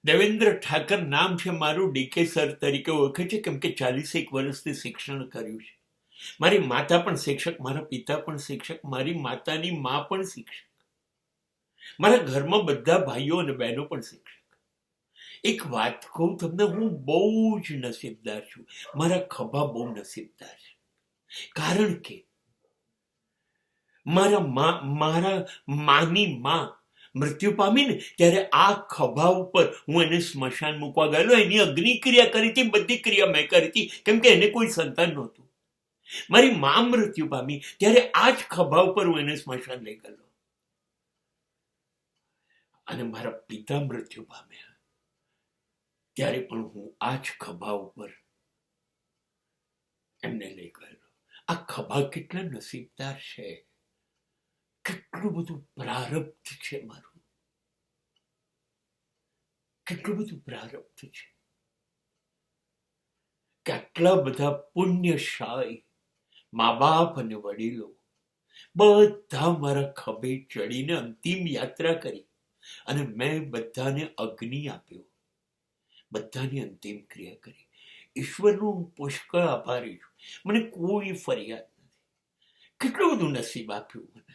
દેવેન્દ્ર ઠાકર નામ છે મારું, ડીકે સર તરીકે ઓળખે છે, કેમ કે 40 વર્ષથી શિક્ષણ કર્યું છે. મારી માતા પણ શિક્ષક, મારા પિતા પણ શિક્ષક, મારી માતાની મા પણ શિક્ષક, મારા ઘરમાં બધા ભાઈઓ અને બહેનો પણ શિક્ષક. એક વાત કહું તમને, હું બહુ જ નસીબદાર છું, મારા ખભા બહુ નસીબદાર છે. કારણ કે મારા માની માં મૃત્યુ પામી ને ત્યારે આ ખભા ઉપર હું એને સ્મશાન મૂકવા ગયેલો, એની અગ્નિ ક્રિયા કરી હતી, બધી ક્રિયા મેં કરી હતી, કેમ કે એને કોઈ સંતાન નહોતું. મારી માં મૃત્યુ પામી ત્યારે આ જ ખભા ઉપર હું એને સ્મશાન લઈ ગયેલો. અને મારા પિતા મૃત્યુ પામ્યા ત્યારે પણ હું આ જ ખભા ઉપર એમને લઈ ગયેલો. આ ખભા કેટલા નસીબદાર છે, કેટલું બધું પ્રારબ્ધ છે મારું, કેટલું બધું પ્રારબ્ધ છે કે આટલા બધા પુણ્યશાળી મા બાપ અને વડીલો બધા મારા ખભે ચડીને અંતિમ યાત્રા કરી, અને મેં બધાને અગ્નિ આપ્યો, બધાની અંતિમ ક્રિયા કરી. ઈશ્વરનું હું પુષ્કળ આભારી છું. મને કોઈ ફરિયાદ નથી. કેટલું બધું નસીબ આપ્યું મને.